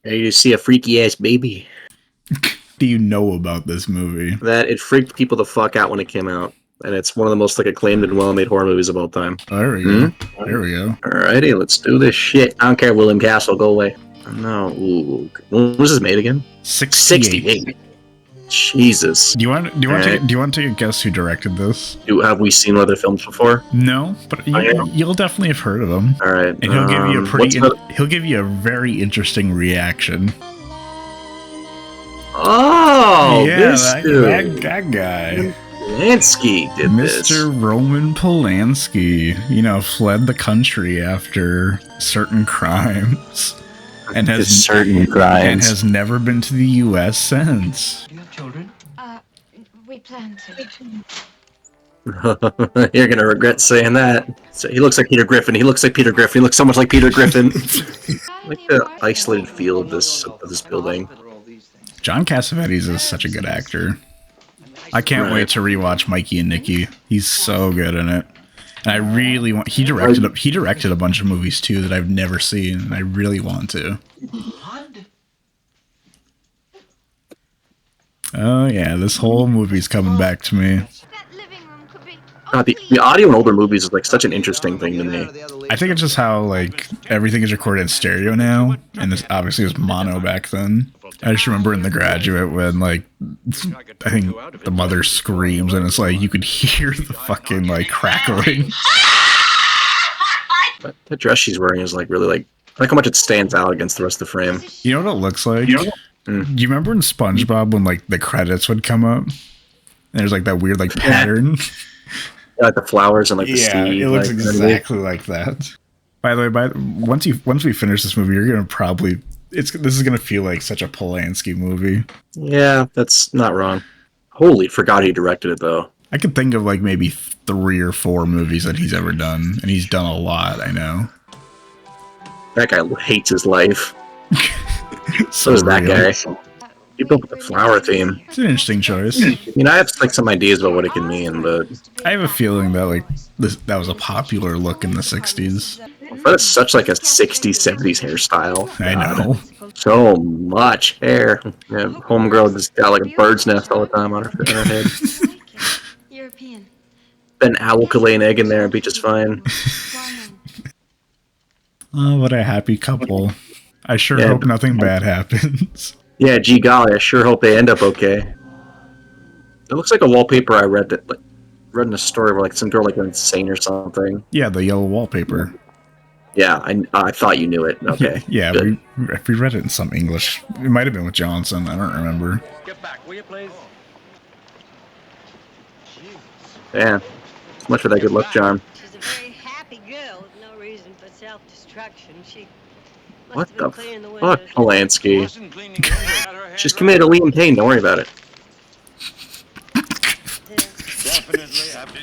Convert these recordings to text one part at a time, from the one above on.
Ready to see a freaky ass baby? Do you know about this movie? That it freaked people the fuck out when it came out, and it's one of the most like acclaimed and well-made horror movies of all time. Oh, there we go. There we go. Alrighty, let's do this shit. I don't care, William Castle, go away. No, ooh. When was this made again? 68. Jesus. Do you want to take a guess who directed this? Have we seen other films before? No, but you'll definitely have heard of him. All right, and he'll give you he'll give you a very interesting reaction. Oh, yeah, this dude. that guy. Polanski did this. Mr. Roman Polanski, fled the country after certain crimes. And has never been to the U.S. since. Do you have children? We plan to. You're gonna regret saying that. So he looks like Peter Griffin. He looks so much like Peter Griffin. I like the isolated feel of this building. John Cassavetes is such a good actor. I can't wait to rewatch Mikey and Nicky. He's so good in it. And I really want. He directed a bunch of movies too that I've never seen, and I really want to. Oh yeah, this whole movie's coming back to me. The audio in older movies is like such an interesting thing to me. I think it's just how like everything is recorded in stereo now, and this obviously was mono back then. I just remember in The Graduate when like I think the mother screams and it's like you could hear the fucking like crackling. But the dress she's wearing is like really like I like how much it stands out against the rest of the frame. You know what it looks like? Do you remember in SpongeBob when like the credits would come up? And there's like that weird like pattern. Like the flowers and like the sea. It looks exactly like that. By the way, once we finish this movie, you're gonna probably this is gonna feel like such a Polanski movie. Yeah, that's not wrong. Holy, forgot he directed it though. I could think of like maybe 3 or 4 movies that he's ever done, and he's done a lot. I know. That guy hates his life. So does that guy. You built the flower theme. It's an interesting choice. I have like some ideas about what it can mean, but I have a feeling that like that was a popular look in the 60s. But it's such like a 60s, 70s hairstyle. I know. So much hair. Yeah, homegirl just got like a bird's nest all the time on her head. European. Then owl could lay an egg in there and be just fine. Oh, what a happy couple. I sure hope nothing bad happens. Yeah, gee golly, I sure hope they end up okay. It looks like a wallpaper I read in a story where like some girl like went insane or something. Yeah, the yellow wallpaper. Yeah, I thought you knew it. Okay. Yeah, we read it in some English. It might have been with Johnson. I don't remember. Get back, will you please? Yeah. So much for that good luck, John. She's a very happy girl with no reason for self-destruction. She what the fuck, Polanski? She's committed to Liam Payne, don't worry about it.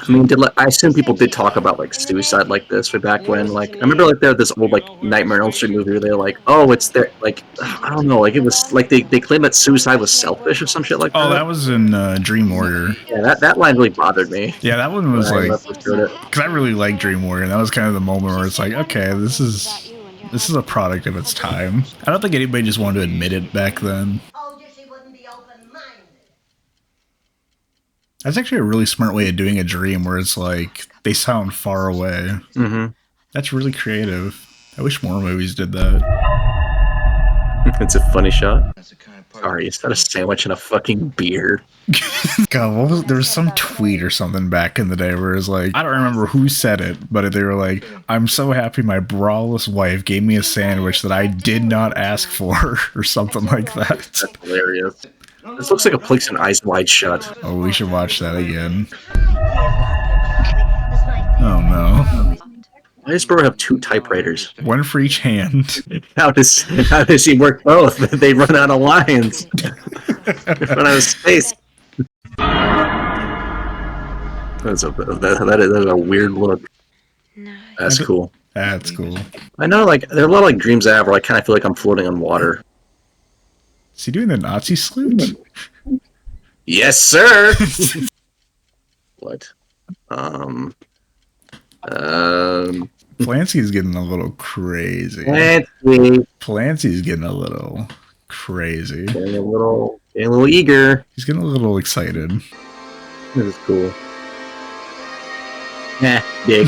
I mean, I assume people did talk about like suicide like this way back when. Like, I remember like there was this old like Nightmare on Elm Street movie where they were like, oh, it's there. Like, I don't know. Like it was like they claimed that suicide was selfish or some shit like that. Oh, that was in Dream Warrior. Yeah, that line really bothered me. Yeah, that one was like because I really like Dream Warrior, and that was kind of the moment where it's like, okay, this is a product of its time. I don't think anybody just wanted to admit it back then. That's actually a really smart way of doing a dream where it's like they sound far away. Mm-hmm. That's really creative. I wish more movies did that. It's a funny shot. Sorry, it's got a sandwich and a fucking beer. God, there was some tweet or something back in the day where it was like, I don't remember who said it, but they were like, I'm so happy my braless wife gave me a sandwich that I did not ask for, or something like that. That's hilarious. This looks like a place in Eyes Wide Shut. Oh, we should watch that again. Oh no. Why does Burrow have 2 typewriters? One for each hand. How does he work both? They run out of lines. They run out of space. That is a weird look. No. That's cool. That's cool. I know, like, there are a lot of like dreams I have where I kind of feel like I'm floating on water. Is he doing the Nazi salute? Yes, sir. What? Clancy's getting a little crazy. Clancy. Clancy's getting a little crazy. Getting a little eager. He's getting a little excited. This is cool. Dig.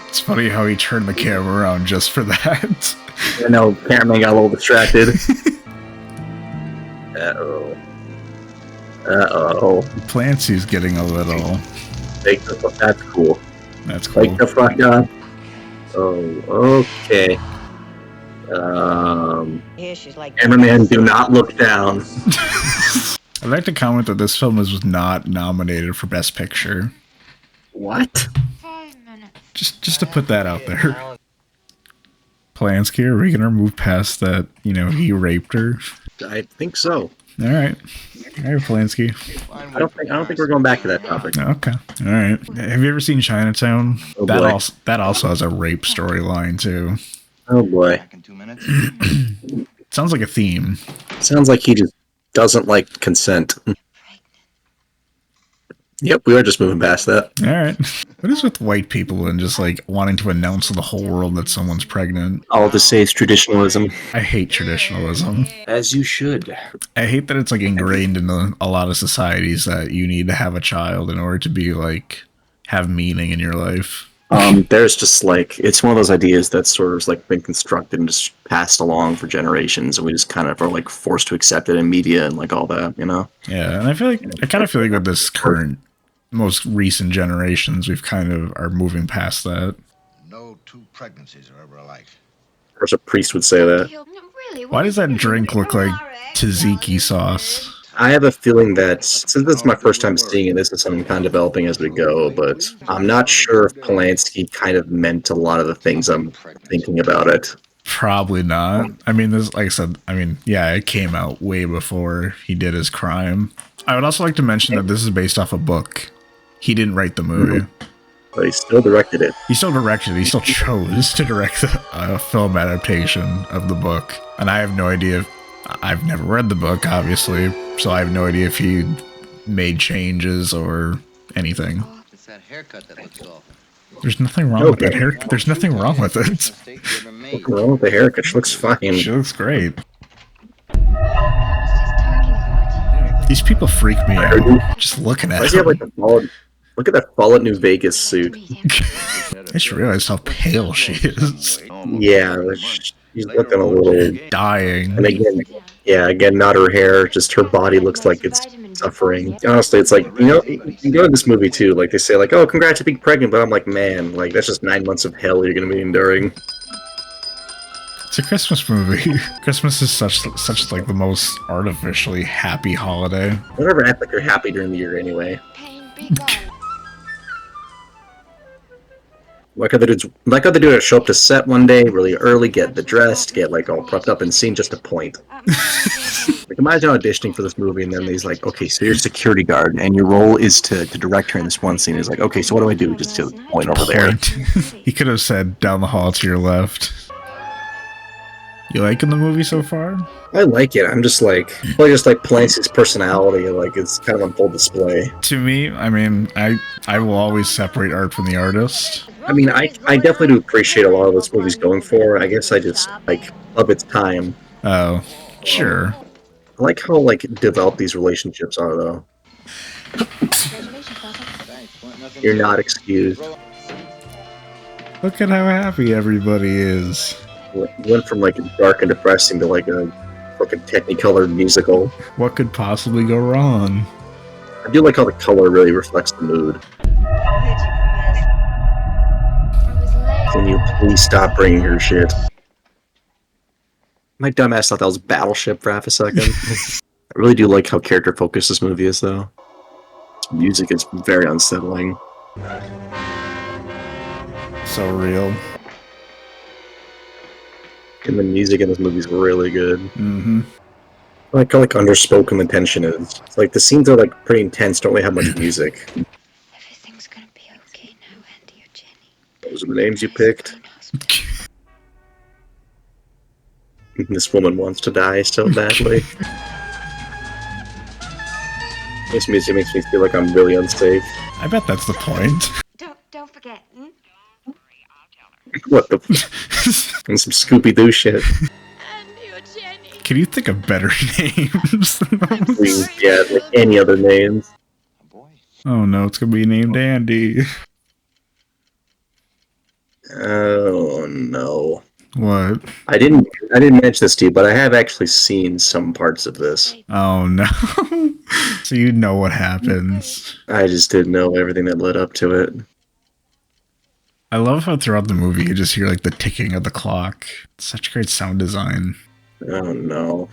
It's funny how he turned the camera around just for that. I know, cameraman got a little distracted. Uh-oh. Uh-oh. Clancy's getting a little... That's cool. That's cool. Wake the fuck up. Oh, okay. Here she's like, Cameraman, do not look down. I'd like to comment that this film was not nominated for Best Picture. What? 5 minutes. Just to put that out there. Polanski, are we gonna move past that, he raped her? I think so. Alright, Polanski. I don't think we're going back to that topic. Okay. Alright. Have you ever seen Chinatown? Oh, that boy. that also has a rape storyline too. Oh boy. Sounds like a theme. Sounds like he just doesn't like consent. Yep, we are just moving past that. Alright. What is with white people and just wanting to announce to the whole world that someone's pregnant? I'll just say it's traditionalism. I hate traditionalism. As you should. I hate that it's ingrained in a lot of societies that you need to have a child in order to be have meaning in your life. There's just it's one of those ideas that's sort of been constructed and just passed along for generations, and we just kind of are forced to accept it in media and all that, Yeah, and I kind of feel like with this current, most recent generations, we've kind of are moving past that. No two pregnancies are ever alike. Of course, a priest would say that. No, really, Why does that drink look like tzatziki sauce? I have a feeling that, since this is my first time seeing it, this is something kind of developing as we go, but I'm not sure if Polanski kind of meant a lot of the things I'm thinking about it. Probably not. I mean, this, like I said, yeah, it came out way before he did his crime. I would also like to mention that this is based off a book. He didn't write the movie. But he still directed it. He still directed it. He still chose to direct a film adaptation of the book. And I have no idea. I've never read the book, obviously, so I have no idea if he made changes or anything. It's that haircut that looks off. There's nothing wrong with that haircut. There's nothing wrong with it. What's wrong with the haircut? She looks fine. She looks great. I was just talking about These people freak me out. Just looking Why at does he have them. the fallen? Look at that fallen New Vegas suit. I just realized how pale she is. Yeah, she's looking a little Dying. And again, not her hair, just her body looks like it's suffering. Honestly, it's you go to this movie too, they say oh, congrats on being pregnant, but I'm like, man, that's just 9 months of hell you're gonna be enduring. It's a Christmas movie. Christmas is such the most artificially happy holiday. Don't ever act like you're happy during the year anyway. pain big guy. Like how they do it, show up to set one day really early, get dressed, get all prepped up, and seen just a point. Imagine auditioning for this movie, and then he's okay, so you're a security guard, and your role is to direct her in this one scene. He's okay, so what do I do? Just to point over there. He could have said down the hall to your left. You liking the movie so far? I like it. I'm just probably just Polanski's personality, it's kind of on full display. To me, I will always separate art from the artist. I definitely do appreciate a lot of this movie's going for. I guess I just of its time. Oh, sure. I like how developed these relationships are, though. You're not excused. Look at how happy everybody is. Went from dark and depressing to a fucking technicolored musical. What could possibly go wrong? I do like how the color really reflects the mood. I was late. Can you please stop bringing her shit? My dumbass thought that was Battleship for half a second. I really do like how character focused this movie is, though. Its music is very unsettling. So real. And the music in this movie is really good. Mm-hmm. I like how underspoken the tension is. It's the scenes are pretty intense, don't really have much music. Everything's gonna be okay now, Andy or Jenny. Those are the names you picked. This woman wants to die so badly. This music makes me feel like I'm really unsafe. I bet that's the point. Don't forget. What the? And some Scooby Doo shit. Andy or Jenny. Can you think of better names than those? Please, yeah, like any other names. A boy. Oh no, it's gonna be named Andy. Oh no. What? I didn't mention this to you, but I have actually seen some parts of this. Oh no. So you know what happens. I just didn't know everything that led up to it. I love how throughout the movie you just hear like the ticking of the clock. Such great sound design. Oh no.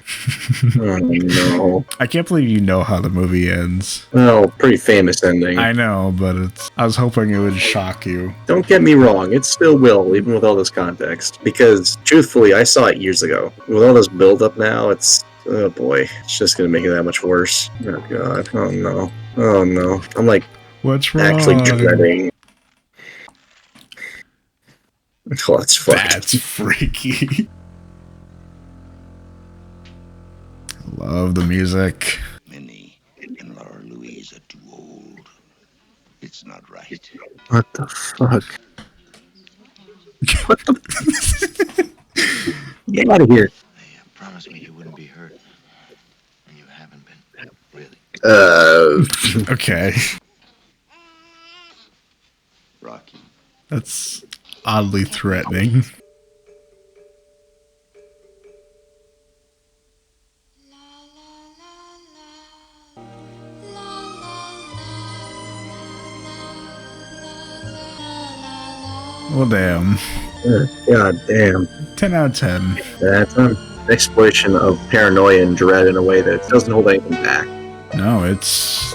Oh no. I can't believe you know how the movie ends. Well, pretty famous ending. I know, but I was hoping it would shock you. Don't get me wrong, it still will, even with all this context. Because, truthfully, I saw it years ago. With all this build-up now, oh boy, it's just gonna make it that much worse. Oh god. Oh no. Oh no. I'm like, What's wrong? actually dreading. Oh, that's fucked. That's freaky. Love the music. Minnie and Laura Louise are too old. It's not right. What the fuck? What the? Get out of here. Hey, promise me you wouldn't be hurt. And you haven't been. Really. Okay. Rocky. That's oddly threatening. Well, damn. God damn. 10 out of 10. That's an exploration of paranoia and dread in a way that doesn't hold anything back. No, it's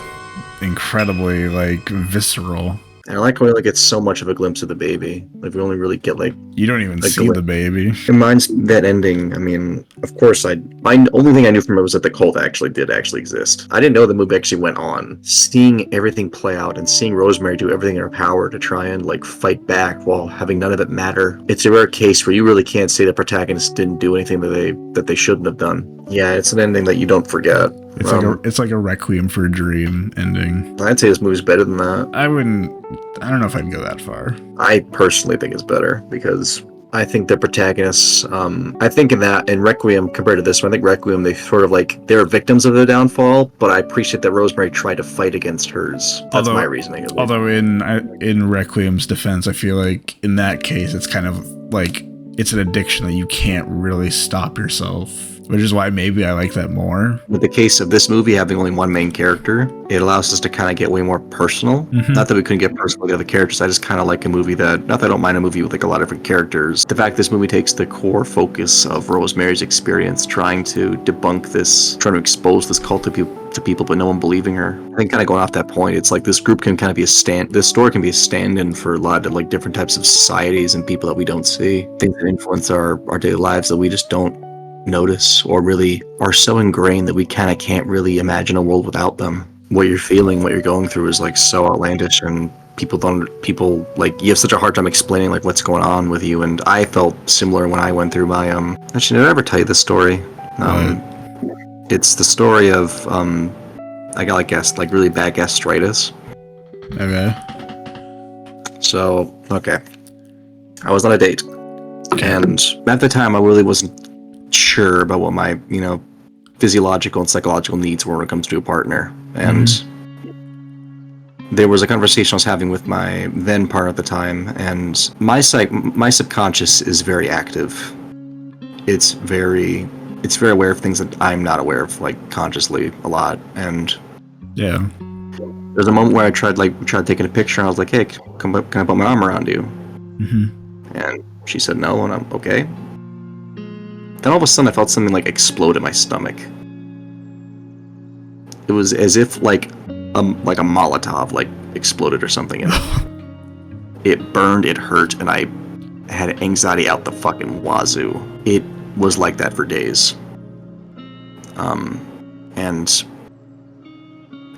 incredibly, like, visceral. And I like how we only get so much of a glimpse of the baby. Like, we only really get, like, You don't even Like see the- the baby. and mine's that ending. I mean, of course, my only thing I knew from it was that the cult actually did exist. I didn't know the movie actually went on. Seeing everything play out and seeing Rosemary do everything in her power to try and, like, fight back while having none of it matter. It's a rare case where you really can't say the protagonist didn't do anything that they shouldn't have done. Yeah, it's an ending that you don't forget. It's like a Requiem for a Dream ending. I'd say this movie's better than that. I don't know if I'd go that far. I personally think it's better because I think the protagonists, I think in Requiem compared to this one, I think Requiem, they sort of like, they're victims of the downfall, but I appreciate that Rosemary tried to fight against hers. That's my reasoning. At least. Although in Requiem's defense, I feel like in that case, it's kind of like, it's an addiction that you can't really stop yourself. Which is why maybe I like that more. With the case of this movie having only one main character, it allows us to kind of get way more personal. Mm-hmm. Not that we couldn't get personal with the other characters, I just kind of like a movie that, not that I don't mind a movie with like a lot of different characters. The fact this movie takes the core focus of Rosemary's experience trying to debunk this, trying to expose this cult to people, but no one believing her. I think kind of going off that point, it's like this group can kind of be this story can be a stand-in for a lot of like different types of societies and people that we don't see. Things that influence our daily lives that we just don't notice or really are so ingrained that we kind of can't really imagine a world without them. What you're feeling, what you're going through is like so outlandish, and people like, you have such a hard time explaining like what's going on with you. And I felt similar when I went through my actually, did I ever tell you this story? It's the story of I got like really bad gastritis. Okay. So I was on a date, and at the time I really wasn't sure about what my physiological and psychological needs were when it comes to a partner. And there was a conversation I was having with my then partner at the time, and my subconscious is very active. It's very aware of things that I'm not aware of, like, consciously a lot. And yeah, there's a moment where I tried taking a picture, and I was like, hey, can I put my arm around you? And she said no, and I'm okay. Then all of a sudden I felt something like explode in my stomach. It was as if like a Molotov like exploded or something, and it burned, it hurt, and I had anxiety out the fucking wazoo. It was like that for days. And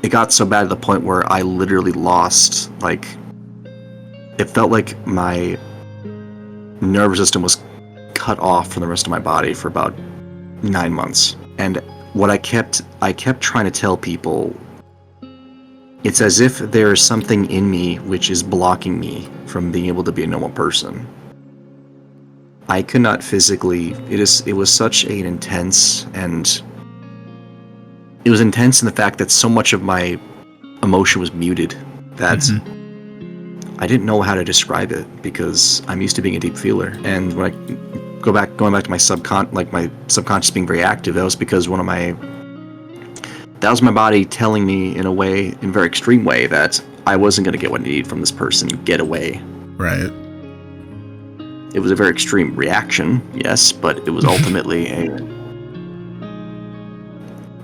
it got so bad to the point where I literally lost, like, it felt like my nervous system was cut off from the rest of my body for about 9 months. And what I kept trying to tell people, it's as if there is something in me which is blocking me from being able to be a normal person. I could not physically. It was such an intense, and it was intense in the fact that so much of my emotion was muted that I didn't know how to describe it because I'm used to being a deep feeler. And when I going back to my my subconscious being very active, that was because that was my body telling me in a very extreme way, that I wasn't going to get what I needed from this person. Get away. Right. It was a very extreme reaction, yes, but it was ultimately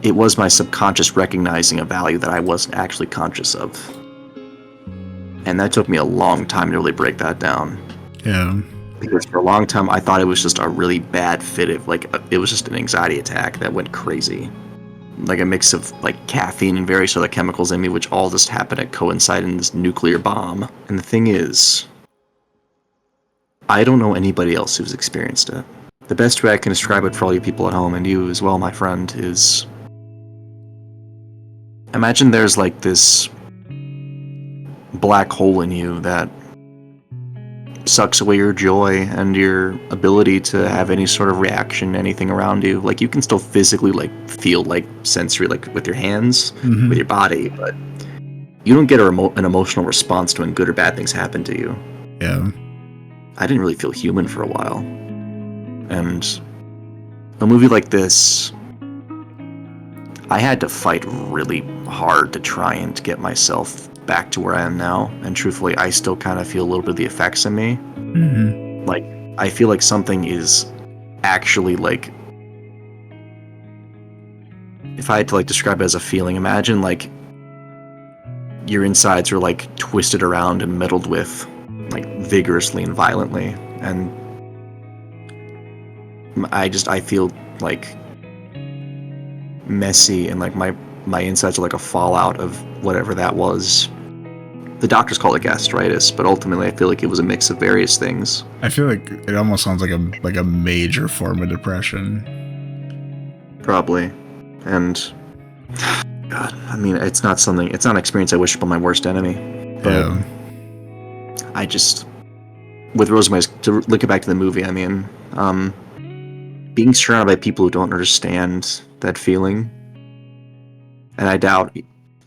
it was my subconscious recognizing a value that I wasn't actually conscious of. And that took me a long time to really break that down. Yeah. Because for a long time, I thought it was just a really bad fit it was just an anxiety attack that went crazy. Like a mix of like caffeine and various other chemicals in me, which all just happened to coincide in this nuclear bomb. And the thing is, I don't know anybody else who's experienced it. The best way I can describe it for all you people at home, and you as well, my friend, is imagine there's like this black hole in you that sucks away your joy and your ability to have any sort of reaction, anything around you. Like you can still physically like feel like sensory, like with your hands, with your body, but you don't get an emotional response to when good or bad things happen to you. Yeah. I didn't really feel human for a while. And a movie like this, I had to fight really hard to try and get myself back to where I am now. And truthfully, I still kind of feel a little bit of the effects in me. Like, I feel like something is actually like, if I had to like describe it as a feeling, imagine like your insides are like twisted around and meddled with, like vigorously and violently, and I feel like messy, and like my insides are like a fallout of whatever that was. The doctors call it gastritis, but ultimately I feel like it was a mix of various things. I feel like it almost sounds like a major form of depression. Probably. And God, I mean, it's not an experience I wish upon my worst enemy. But Yeah. I just, with Rosemary, to link it back to the movie, I mean, being surrounded by people who don't understand that feeling, and I doubt,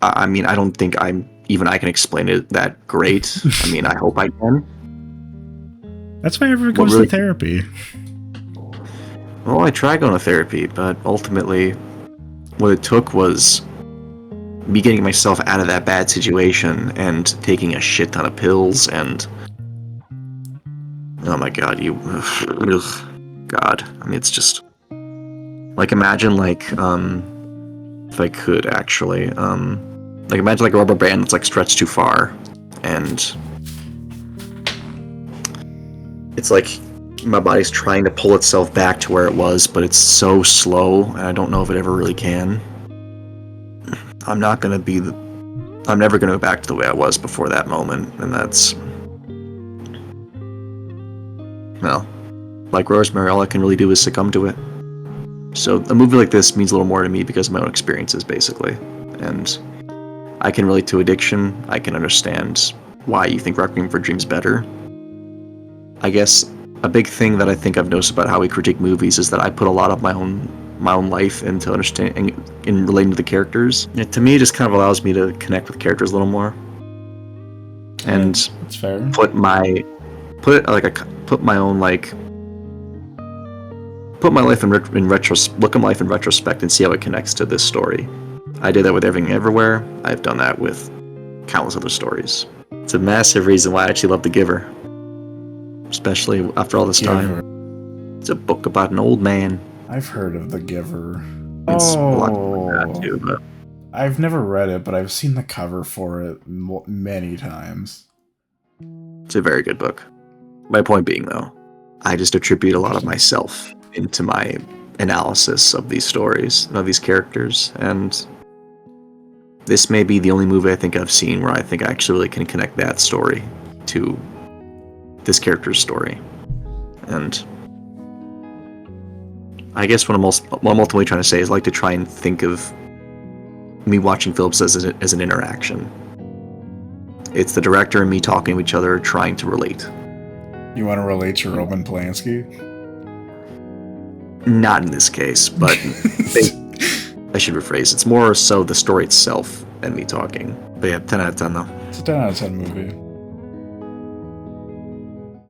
I mean, I don't think I can explain it that great. I mean, I hope I can. That's why everyone goes to therapy. Well, I tried going to therapy, but ultimately, what it took was me getting myself out of that bad situation and taking a shit ton of pills, and oh my god, God, I mean, it's just like, imagine like if I could actually like imagine like a rubber band that's like stretched too far, and it's like my body's trying to pull itself back to where it was, but it's so slow, and I don't know if it ever really can. I'm never gonna go back to the way I was before that moment, and that's, well, like Rosemary, all I can really do is succumb to it. So a movie like this means a little more to me because of my own experiences, basically. And I can relate to addiction. I can understand why you think Requiem for a Dream's better. I guess a big thing that I think I've noticed about how we critique movies is that I put a lot of my own life into understanding in relating to the characters. To me, it just kind of allows me to connect with characters a little more. And that's fair. Put my life look at my life in retrospect and see how it connects to this story. I did that with Everything Everywhere. I've done that with countless other stories. It's a massive reason why I actually love The Giver, especially after all this time. It's a book about an old man. I've heard of The Giver. It's a lot like that too, but I've never read it, but I've seen the cover for it many times. it's a very good book. My point being, though, I just attribute a lot of myself into my analysis of these stories, of these characters, and this may be the only movie I think I've seen where I think I actually really can connect that story to this character's story. And I guess what I'm ultimately trying to say is I like to try and think of me watching films as an interaction. It's the director and me talking to each other, trying to relate. You want to relate to Roman Polanski? Not in this case, but I should rephrase. It's more so the story itself than me talking. But yeah, 10 out of 10 though. It's a 10 out of 10 movie.